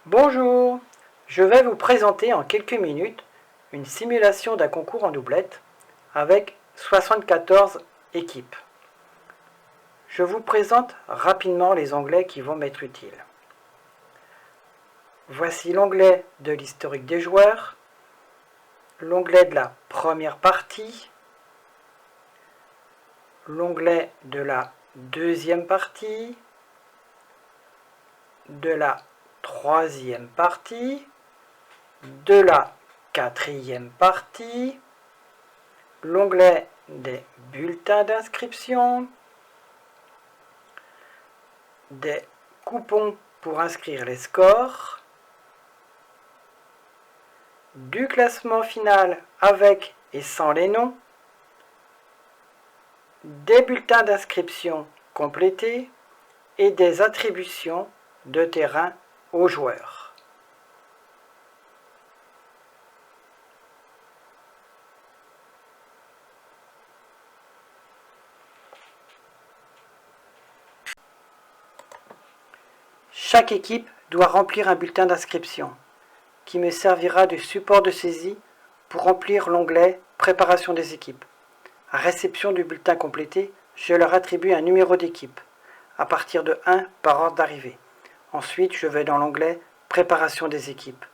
Bonjour, je vais vous présenter en quelques minutes une simulation d'un concours en doublette avec 74 équipes. Je vous présente rapidement les onglets qui vont m'être utiles. Voici l'onglet de l'historique des joueurs, l'onglet de la première partie, l'onglet de la deuxième partie, de la troisième partie, de la quatrième partie, l'onglet des bulletins d'inscription, des coupons pour inscrire les scores, du classement final avec et sans les noms, des bulletins d'inscription complétés et des attributions de terrain aux joueurs. Chaque équipe doit remplir un bulletin d'inscription qui me servira de support de saisie pour remplir l'onglet Préparation des équipes. À réception du bulletin complété, je leur attribue un numéro d'équipe, à partir de 1 par ordre d'arrivée. Ensuite, je vais dans l'onglet Préparation des équipes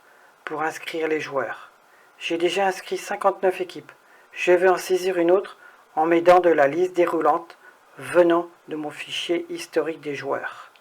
pour inscrire les joueurs. J'ai déjà inscrit 59 équipes. Je vais en saisir une autre en m'aidant de la liste déroulante venant de mon fichier historique des joueurs.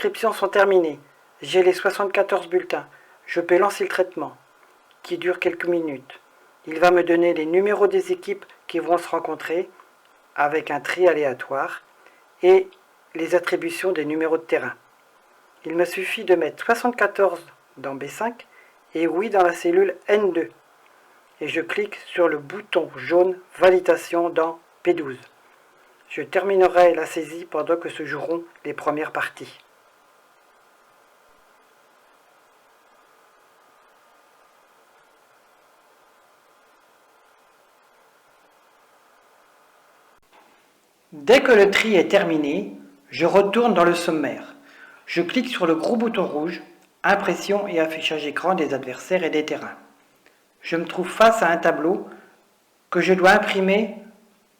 Les inscriptions sont terminées. J'ai les 74 bulletins. Je peux lancer le traitement, qui dure quelques minutes. Il va me donner les numéros des équipes qui vont se rencontrer avec un tri aléatoire et les attributions des numéros de terrain. Il me suffit de mettre 74 dans B5 et oui dans la cellule N2. Et je clique sur le bouton jaune Validation dans P12. Je terminerai la saisie pendant que se joueront les premières parties. Dès que le tri est terminé, je retourne dans le sommaire. Je clique sur le gros bouton rouge, impression et affichage écran des adversaires et des terrains. Je me trouve face à un tableau que je dois imprimer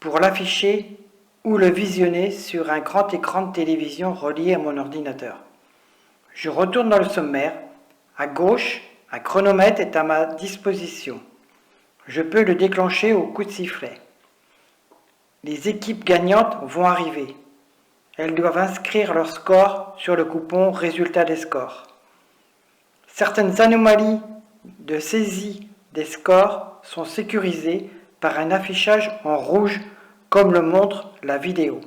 pour l'afficher ou le visionner sur un grand écran de télévision relié à mon ordinateur. Je retourne dans le sommaire. À gauche, un chronomètre est à ma disposition. Je peux le déclencher au coup de sifflet. Les équipes gagnantes vont arriver. Elles doivent inscrire leur score sur le coupon Résultat des scores. Certaines anomalies de saisie des scores sont sécurisées par un affichage en rouge comme le montre la vidéo.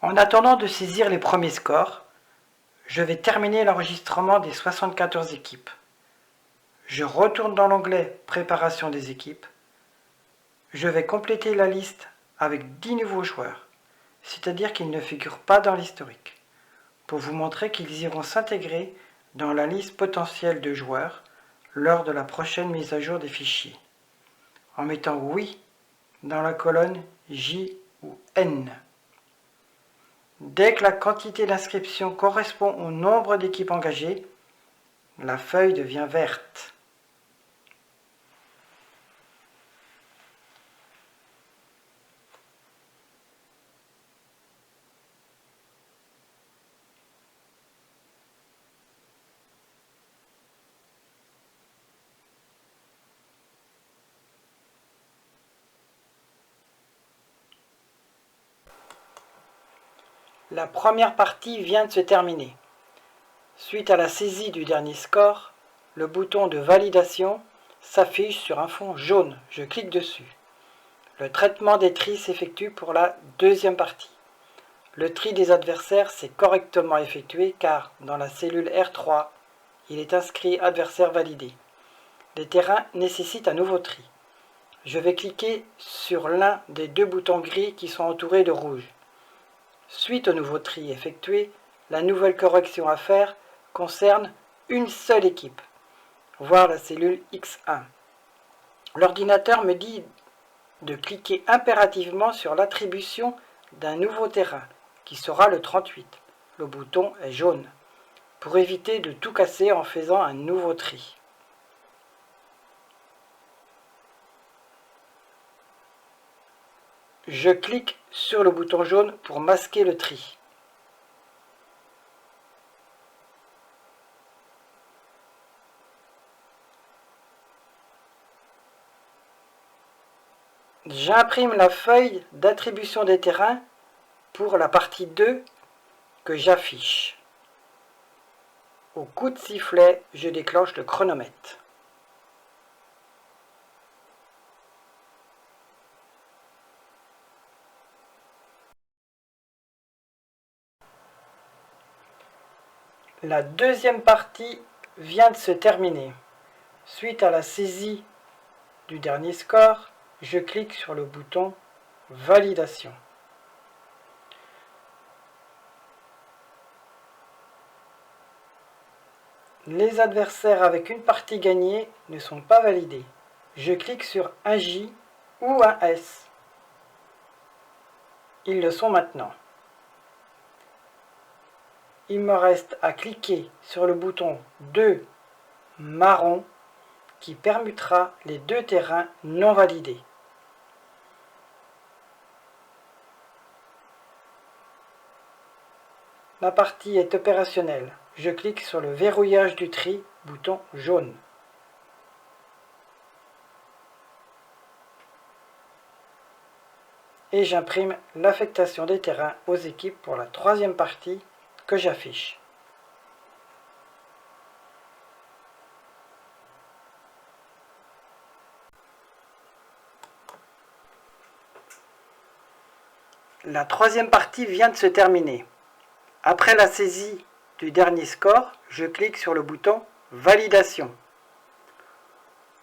En attendant de saisir les premiers scores, je vais terminer l'enregistrement des 74 équipes. Je retourne dans l'onglet Préparation des équipes. Je vais compléter la liste avec 10 nouveaux joueurs, c'est-à-dire qu'ils ne figurent pas dans l'historique, pour vous montrer qu'ils iront s'intégrer dans la liste potentielle de joueurs lors de la prochaine mise à jour des fichiers, en mettant oui dans la colonne J ou N. Dès que la quantité d'inscriptions correspond au nombre d'équipes engagées, la feuille devient verte. La première partie vient de se terminer. Suite à la saisie du dernier score, le bouton de validation s'affiche sur un fond jaune. Je clique dessus. Le traitement des tris s'effectue pour la deuxième partie. Le tri des adversaires s'est correctement effectué car dans la cellule R3, il est inscrit adversaire validé. Les terrains nécessitent un nouveau tri. Je vais cliquer sur l'un des deux boutons gris qui sont entourés de rouge. Suite au nouveau tri effectué, la nouvelle correction à faire concerne une seule équipe, voire la cellule X1. L'ordinateur me dit de cliquer impérativement sur l'attribution d'un nouveau terrain, qui sera le 38. Le bouton est jaune, pour éviter de tout casser en faisant un nouveau tri. Je clique sur le bouton jaune pour masquer le tri. J'imprime la feuille d'attribution des terrains pour la partie 2 que j'affiche. Au coup de sifflet, je déclenche le chronomètre. La deuxième partie vient de se terminer. Suite à la saisie du dernier score, je clique sur le bouton Validation. Les adversaires avec une partie gagnée ne sont pas validés. Je clique sur un J ou un S. Ils le sont maintenant. Il me reste à cliquer sur le bouton 2 marron qui permutera les deux terrains non validés. La partie est opérationnelle. Je clique sur le verrouillage du tri, bouton jaune. Et j'imprime l'affectation des terrains aux équipes pour la troisième partie que j'affiche. La troisième partie vient de se terminer. Après la saisie du dernier score, je clique sur le bouton Validation.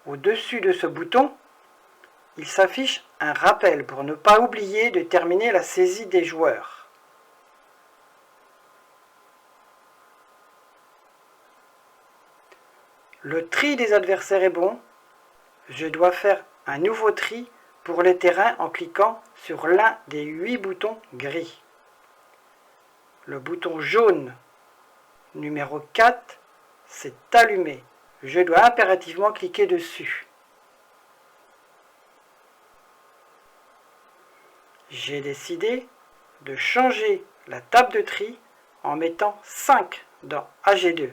Au-dessus de ce bouton, il s'affiche un rappel pour ne pas oublier de terminer la saisie des joueurs. Le tri des adversaires est bon. Je dois faire un nouveau tri pour les terrains en cliquant sur l'un des 8 boutons gris. Le bouton jaune numéro 4 s'est allumé. Je dois impérativement cliquer dessus. J'ai décidé de changer la table de tri en mettant 5 dans AG2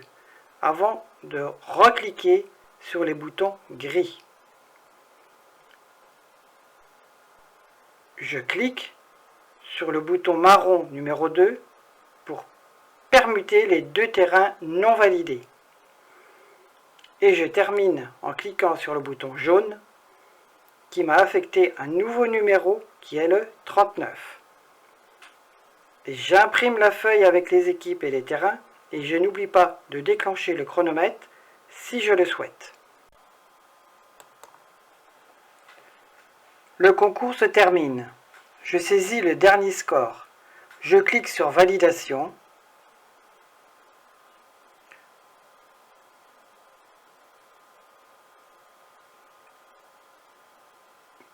avant de recliquer sur les boutons gris. Je clique sur le bouton marron numéro 2 pour permuter les deux terrains non validés. Et je termine en cliquant sur le bouton jaune qui m'a affecté un nouveau numéro qui est le 39. Et j'imprime la feuille avec les équipes et les terrains et je n'oublie pas de déclencher le chronomètre si je le souhaite. Le concours se termine. Je saisis le dernier score. Je clique sur Validation.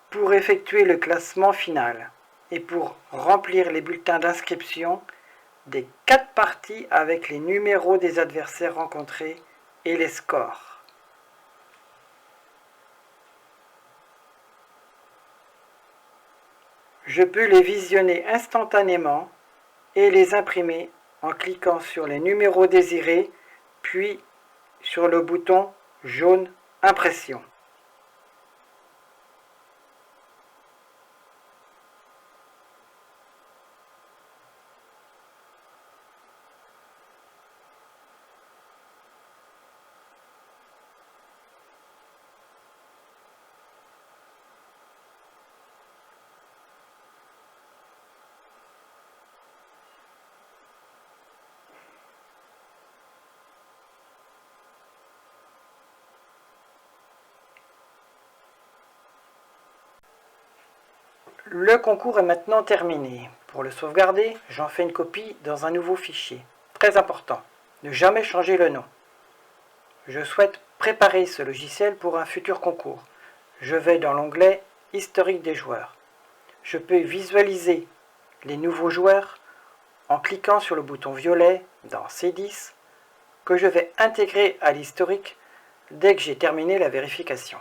Pour effectuer le classement final et pour remplir les bulletins d'inscription des 4 parties avec les numéros des adversaires rencontrés et les scores. Je peux les visionner instantanément et les imprimer en cliquant sur les numéros désirés, puis sur le bouton jaune Impression. Le concours est maintenant terminé. Pour le sauvegarder, j'en fais une copie dans un nouveau fichier. Très important, ne jamais changer le nom. Je souhaite préparer ce logiciel pour un futur concours. Je vais dans l'onglet « Historique des joueurs ». Je peux visualiser les nouveaux joueurs en cliquant sur le bouton violet dans C10 que je vais intégrer à l'historique dès que j'ai terminé la vérification.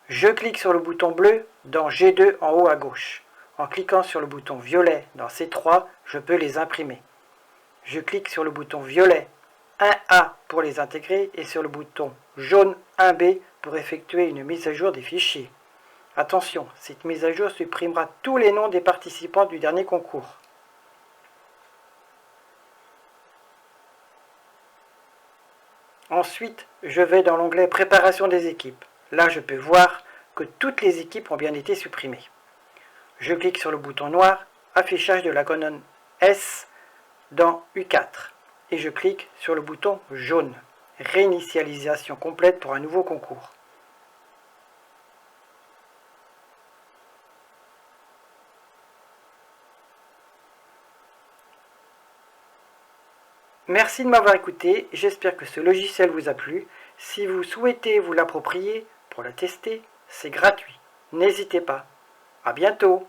Je clique sur le bouton bleu dans G2 en haut à gauche. En cliquant sur le bouton violet dans C3, je peux les imprimer. Je clique sur le bouton violet 1A pour les intégrer et sur le bouton jaune 1B pour effectuer une mise à jour des fichiers. Attention, cette mise à jour supprimera tous les noms des participants du dernier concours. Ensuite, je vais dans l'onglet Préparation des équipes. Là, je peux voir que toutes les équipes ont bien été supprimées. Je clique sur le bouton noir Affichage de la colonne S dans U4 et je clique sur le bouton jaune Réinitialisation complète pour un nouveau concours. Merci de m'avoir écouté, j'espère que ce logiciel vous a plu. Si vous souhaitez vous l'approprier pour la tester, c'est gratuit. N'hésitez pas. À bientôt.